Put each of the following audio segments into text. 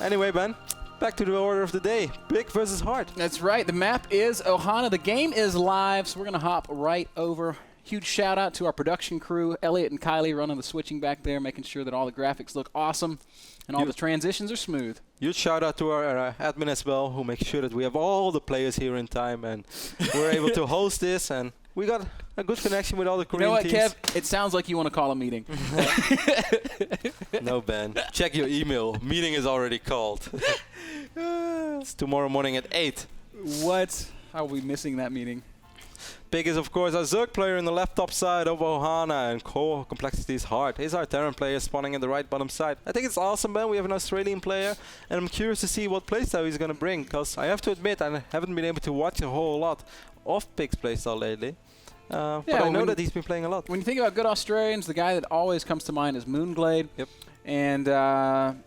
Anyway, Ben, back to the order of the day. Pig versus Hart. That's right. The map is Ohana. The game is live, so we're going to hop right over. Huge shout out to our production crew, Elliot and Kylie running the switching back there, making sure that all the graphics look awesome and all the transitions are smooth. Huge shout out to our admin as well, who makes sure that we have all the players here in time and we're able to host this, and we got a good connection with all the Korean teams. You know what, Kev? It sounds like you want to call a meeting. No, Ben. Check your email. Meeting is already called. It's tomorrow morning at 8. What? I will be missing that meeting. Pig is, of course, our Zerg player in the left top side of Ohana, and Complexity is Hard. He's our Terran player spawning in the right bottom side. I think it's awesome, Ben. We have an Australian player, and I'm curious to see what playstyle he's going to bring, because I have to admit, I haven't been able to watch a whole lot of Pig's playstyle lately. But I know that he's been playing a lot. When you think about good Australians, the guy that always comes to mind is Moonglade. Yep. And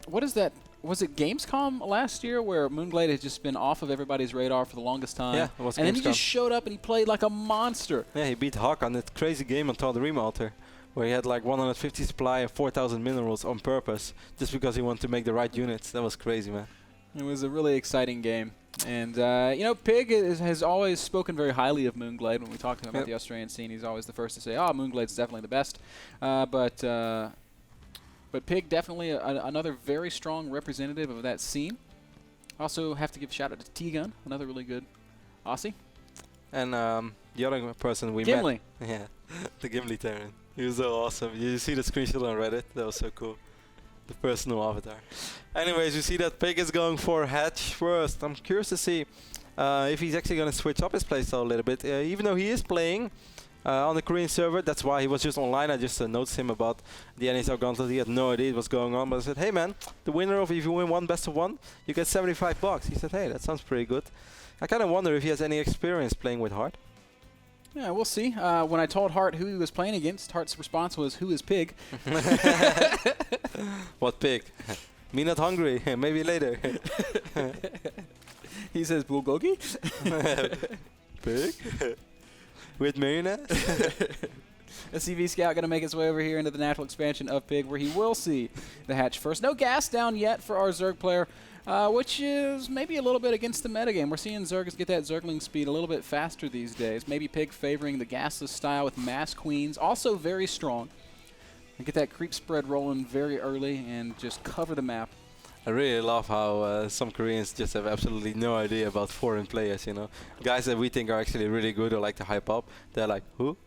what is that? Was it Gamescom last year where Moonglade had just been off of everybody's radar for the longest time? Yeah, it was And Gamescom. then he just showed up and he played like a monster. Yeah, he beat Hawk on that crazy game on Tal'Darim Altar, where he had like 150 supply and 4,000 minerals on purpose, just because he wanted to make the right units. That was crazy, man. It was a really exciting game. And, you know, Pig has always spoken very highly of Moonglade. When we talk to him about the Australian scene, he's always the first to say, oh, Moonglade's definitely the best. But Pig definitely another very strong representative of that scene. Also have to give a shout out to T-Gun, another really good Aussie. And the other person we Gimli. met. Yeah, the Gimli Terran. He was so awesome. You see the screenshot on Reddit? That was so cool. The personal avatar. Anyways, you see that Pig is going for Hatch first. I'm curious to see if he's actually going to switch up his playstyle a little bit. Even though he is playing on the Korean server, that's why he was just online. I just noticed him about the NASL Gauntlet. He had no idea what's going on, but I said, hey man, the winner of if you win one best of one, you get $75. He said, hey, that sounds pretty good. I kind of wonder if he has any experience playing with Hart. Yeah, we'll see. When I told Hart who he was playing against, Hart's response was, who is Pig? What Pig? Me not hungry. Maybe later. He says, Bulgogi? Pig? With Marionette? A CV scout going to make its way over here into the natural expansion of Pig, where he will see the hatch first. No gas down yet for our Zerg player, which is maybe a little bit against the metagame. We're seeing Zergs get that Zergling speed a little bit faster these days. Maybe Pig favoring the gasless style with mass queens, also very strong. And get that creep spread rolling very early and just cover the map. I really love how some Koreans just have absolutely no idea about foreign players, you know. Guys that we think are actually really good or like to hype up, they're like, who?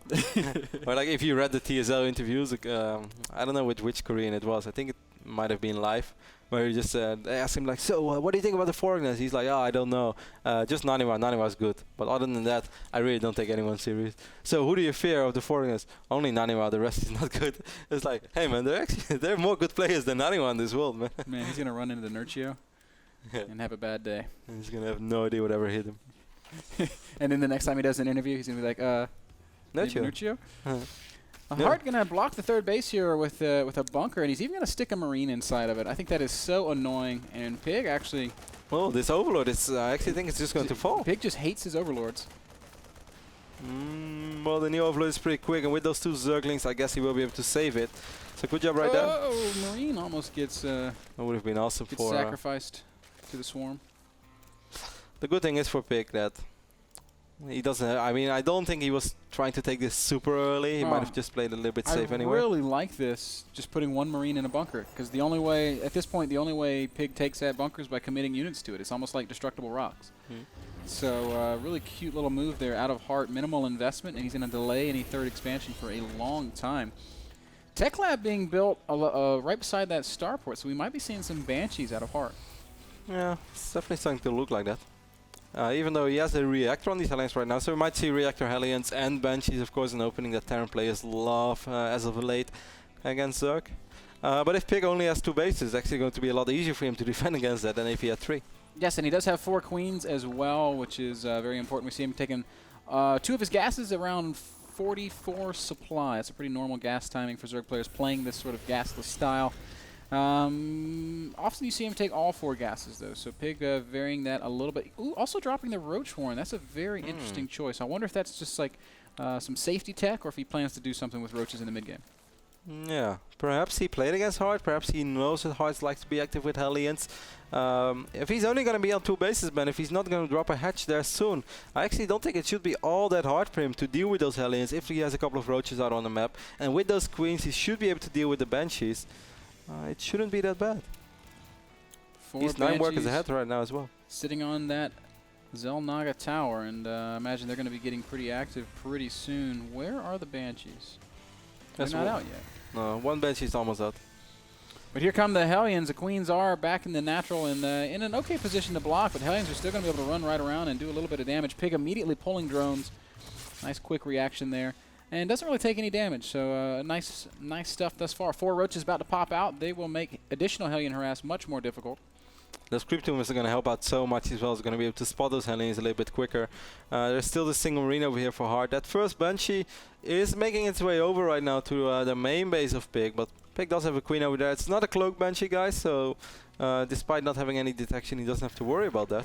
Or like if you read the TSL interviews, I don't know which Korean it was. I think it might have been live, where he just they asked him like, so what do you think about the foreigners? He's like, oh, I don't know. Just Naniwa. Naniwa's good. But other than that, I really don't take anyone serious. So who do you fear of the foreigners? Only Naniwa. The rest is not good. It's like, hey man, they're more good players than Naniwa in this world, man. Man, he's gonna run into the Nurchio and have a bad day. And he's gonna have no idea whatever hit him. And then the next time he does an interview, he's gonna be like, Nurchio? Hart gonna block the third base here with a bunker, and he's even gonna stick a marine inside of it. I think that is so annoying. And Pig actually. Oh, this Overlord is. I actually think it's just going to fall. Pig just hates his Overlords. Well, the new Overlord is pretty quick, and with those two Zerglings, I guess he will be able to save it. So good job right there. Oh, marine almost gets. That would have been awesome for. Sacrificed to the swarm. The good thing is for Pig that. He doesn't. I mean, I don't think he was trying to take this super early. He might have just played a little bit safe anyway. I really like this, just putting one marine in a bunker, because the only way at this point, the only way Pig takes that bunker is by committing units to it. It's almost like destructible rocks. So really cute little move there out of Hart. Minimal investment, and he's going to delay any third expansion for a long time. Tech Lab being built right beside that starport, so we might be seeing some Banshees out of Hart. Yeah, it's definitely starting to look like that. Even though he has a reactor on these Hellions right now, so we might see reactor Hellions and Banshees, of course, an opening that Terran players love as of late against Zerg. But if Pig only has 2 bases, it's actually going to be a lot easier for him to defend against that than if he had 3. Yes, and he does have 4 queens as well, which is very important. We see him taking 2 of his gases around 44 supply. That's a pretty normal gas timing for Zerg players playing this sort of gasless style. Often you see him take all 4 gases, though, so Pig varying that a little bit. Ooh, also dropping the Roach Horn. That's a very interesting choice. I wonder if that's just like some safety tech, or if he plans to do something with roaches in the mid-game. Yeah, perhaps he played against Hart. Perhaps he knows that Hart likes to be active with Hellions. If he's only going to be on 2 bases, man, if he's not going to drop a hatch there soon, I actually don't think it should be all that hard for him to deal with those Hellions if he has a couple of roaches out on the map. And with those queens, he should be able to deal with the Banshees. It shouldn't be that bad. 4 He's 9 workers ahead right now as well. Sitting on that Zelnaga tower, and I imagine they're going to be getting pretty active pretty soon. Where are the Banshees? They're not out yet. No, 1 Banshee's almost out. But here come the Hellions. The Queens are back in the natural and in an okay position to block, but Hellions are still going to be able to run right around and do a little bit of damage. Pig immediately pulling drones. Nice quick reaction there. And doesn't really take any damage, so nice stuff thus far. 4 roaches about to pop out. They will make additional Hellion harass much more difficult. Those creep tumors are going to help out so much as well. It's going to be able to spot those Hellions a little bit quicker. There's still the single marine over here for Hart. That first Banshee is making its way over right now to the main base of Pig, but Pig does have a queen over there. It's not a cloak Banshee, guys, so despite not having any detection, he doesn't have to worry about that.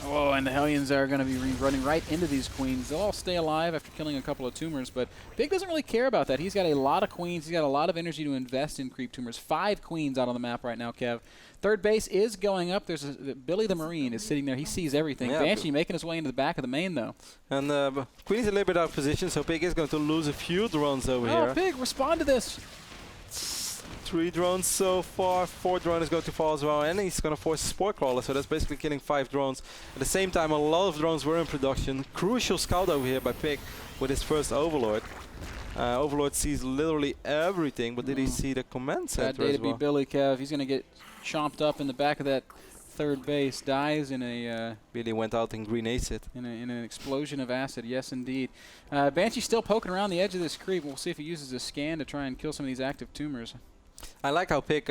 Oh, and the Hellions are going to be running right into these queens. They'll all stay alive after killing a couple of tumors, but Pig doesn't really care about that. He's got a lot of queens. He's got a lot of energy to invest in creep tumors. 5 queens out on the map right now, Kev. Third base is going up. There's Billy the Marine is sitting there. He sees everything. Yeah, Banshee making his way into the back of the main, though. And Queen is a little bit out of position, so Pig is going to lose a few drones over here. Oh, Pig, respond to this. 3 drones so far, 4 drone is going to fall as well, and he's going to force a Spore Crawler, so that's basically killing 5 drones. At the same time, a lot of drones were in production. Crucial scout over here by Pig with his first Overlord. Overlord sees literally everything, but did he see the command center as well? Bad day to be Billy, Kev. He's going to get chomped up in the back of that third base, dies in a... Billy went out and green aced. In an explosion of acid, yes indeed. Banshee's still poking around the edge of this creep. We'll see if he uses a scan to try and kill some of these active tumors. I like how Pig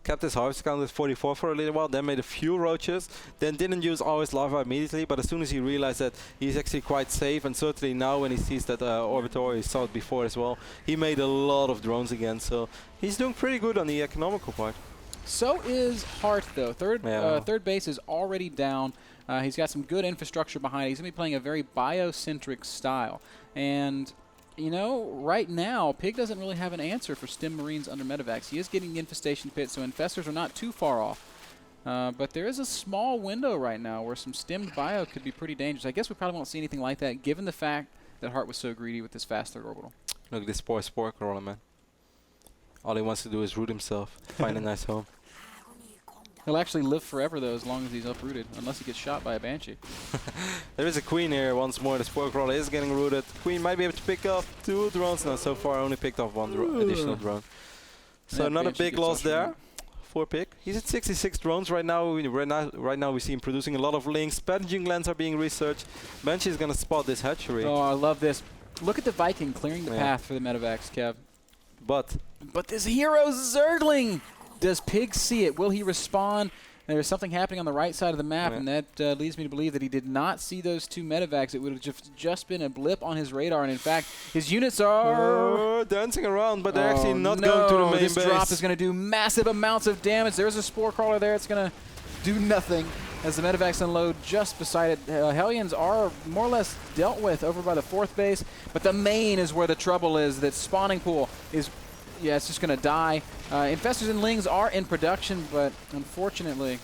kept his harvest count at 44 for a little while, then made a few roaches, then didn't use always lava immediately, but as soon as he realized that he's actually quite safe, and certainly now when he sees that Orbitor, he saw it before as well, he made a lot of drones again, so he's doing pretty good on the economical part. So is Hart, though. Third base is already down. He's got some good infrastructure behind it. He's going to be playing a very biocentric style. And, you know, right now, Pig doesn't really have an answer for Stim Marines under Medivacs. He is getting the Infestation Pit, so Infestors are not too far off. But there is a small window right now where some stemmed bio could be pretty dangerous. I guess we probably won't see anything like that, given the fact that Hart was so greedy with this fast third orbital. Look at this poor Spore Crawler, man. All he wants to do is root himself, find a nice home. He'll actually live forever, though, as long as he's uprooted, unless he gets shot by a Banshee. There is a Queen here once more. The Spore Crawler is getting rooted. Queen might be able to pick up 2 drones now. So far, only picked off 1 additional drone. So not a big loss there for Pig. He's at 66 drones right now. Right now we see him producing a lot of links. Pathogen glands are being researched. Banshee is going to spot this hatchery. Oh, I love this. Look at the Viking clearing the path for the Medivacs, Kev. But this hero Zergling! Does Pig see it? Will he respond? There's something happening on the right side of the map, and that leads me to believe that he did not see those 2 Medivacs. It would have just been a blip on his radar, and in fact, his units are dancing around, but they're actually not going to the main base. This drop is going to do massive amounts of damage. There's a Spore Crawler there. It's going to do nothing as the Medivacs unload just beside it. Hellions are more or less dealt with over by the 4th base, but the main is where the trouble is. That spawning pool is... yeah, it's just going to die. Infestors and Lings are in production, but unfortunately...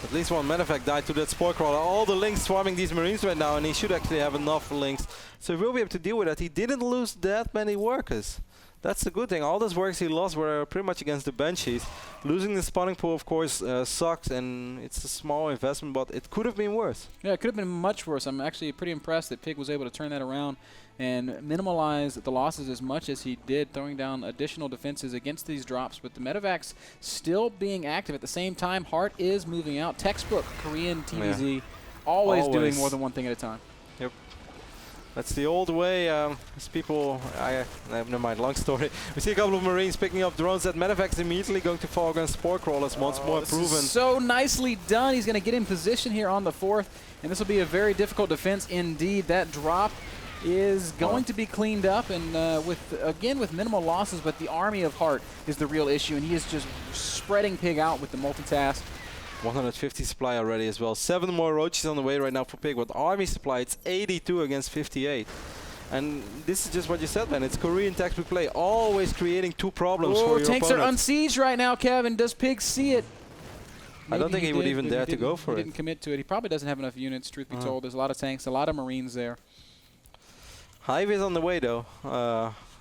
at least 1 Medivac died to that Spore Crawler. All the Lings swarming these Marines right now, and he should actually have enough Lings. So he will be able to deal with that. He didn't lose that many workers. That's the good thing. All those workers he lost were pretty much against the Banshees. Losing the spawning pool, of course, sucks, and it's a small investment, but it could have been worse. Yeah, it could have been much worse. I'm actually pretty impressed that Pig was able to turn that around and minimalize the losses as much as he did, throwing down additional defenses against these drops. But the Medivacs still being active. At the same time, Hart is moving out. Textbook Korean TVZ, always doing more than one thing at a time. Yep. That's the old way. As people, never mind, long story. We see a couple of Marines picking up drones. That Medivac's immediately going to fall against Spore Crawlers once more proven. So nicely done. He's going to get in position here on the 4th, and this will be a very difficult defense indeed. That drop is going to be cleaned up, and with minimal losses, but the army of Hart is the real issue, and he is just spreading Pig out with the multitask. 150 supply already as well. 7 more roaches on the way right now for Pig. With army supply, it's 82 against 58. And this is just what you said, man. It's Korean textbook play, always creating 2 problems for your tanks opponent. are unsieged right now, Kevin. Does Pig see it? I don't think he would even dare to go for it. He didn't commit to it. He probably doesn't have enough units, truth be told. There's a lot of tanks, a lot of Marines there. Hive is on the way, though.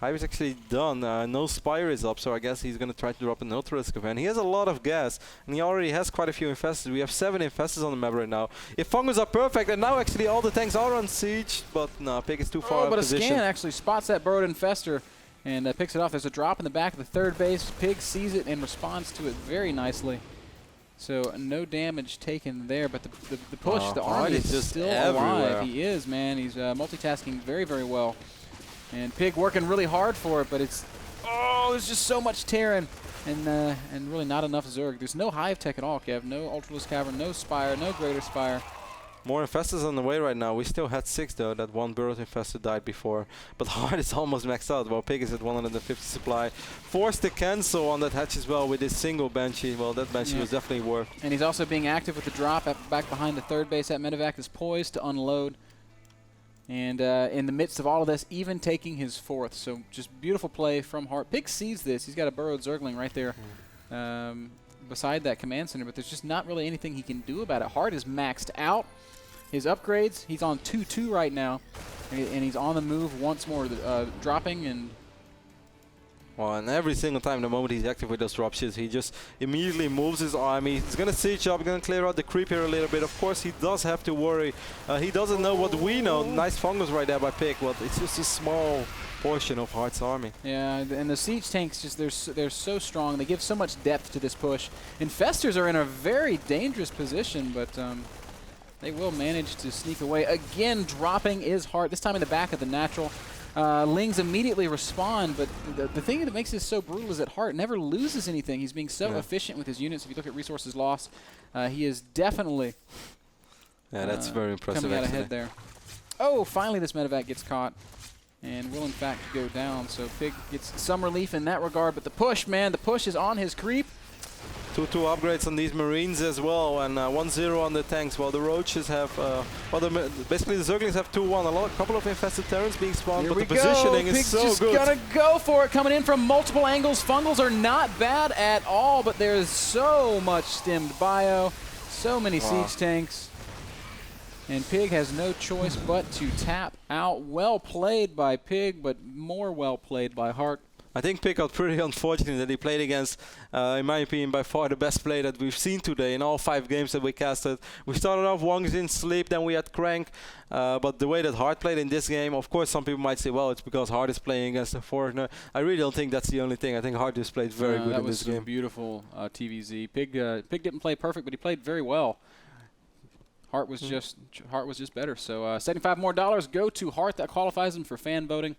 Hive is actually done. No Spire is up, so I guess he's going to try to drop an Ultra-Risk event. He has a lot of gas, and he already has quite a few Infestors. We have 7 Infestors on the map right now. If Fungus are perfect, and now actually all the tanks are on siege, but no, Pig is too far out of position. But a scan actually spots that Burrowed Infestor and picks it off. There's a drop in the back of the 3rd base. Pig sees it and responds to it very nicely. So no damage taken there, but the push, the army is just still alive. He is, man. He's multitasking very, very well. And Pig working really hard for it, but it's, there's just so much Terran and really not enough Zerg. There's no Hive Tech at all, Kev. No Ultralisk Cavern, no Spire, no Greater Spire. More Infestors on the way right now. We still had 6 though. That one Burrowed Infestor died before. But Hard is almost maxed out. While Pig is at 150 supply. Forced to cancel on that hatch as well with his single Banshee. Well, that Banshee was definitely worth. And he's also being active with the drop back behind the 3rd base. That Medevac is poised to unload. And in the midst of all of this, even taking his 4th. So just beautiful play from Hart. Pig sees this. He's got a Burrowed Zergling right there beside that command center. But there's just not really anything he can do about it. Hart is maxed out. His upgrades, he's on 2-2 right now, and he's on the move once more, dropping and... Well, and every single time, the moment he's active with those dropships, he just immediately moves his army. He's going to siege up, going to clear out the creep here a little bit. Of course, he does have to worry. He doesn't know what we know. Nice Fungus right there by Pig, but it's just a small portion of Hart's army. Yeah, and the siege tanks, just they're so strong. They give so much depth to this push. Infestors are in a very dangerous position, but... they will manage to sneak away. Again, dropping is Hart, this time in the back of the natural. Lings immediately respond, but the thing that makes this so brutal is that Hart never loses anything. He's being so efficient with his units. If you look at resources lost, he is definitely that's very impressive. Coming out ahead there. Oh, finally this Medevac gets caught and will in fact go down. So Pig gets some relief in that regard, but the push, man, the push is on his creep. 2-2 upgrades on these Marines as well, and 1-0 on the tanks. Well, the Roaches have, basically the Zerglings have 2-1. A couple of infested Terrans being spawned, but the positioning is so good. Pig's just gonna go for it, coming in from multiple angles. Fungals are not bad at all, but there's so much stemmed bio, so many siege tanks. And Pig has no choice but to tap out. Well played by Pig, but more well played by Hart. I think Pig got pretty unfortunate that he played against, in my opinion, by far the best play that we've seen today in all 5 games that we casted. We started off Wong's in sleep, then we had Crank. But the way that Hart played in this game, of course, some people might say, well, it's because Hart is playing against a foreigner. I really don't think that's the only thing. I think Hart just played very good in this game. That was beautiful TVZ. Pig didn't play perfect, but he played very well. Hart was just better. So $75 more go to Hart. That qualifies him for fan voting.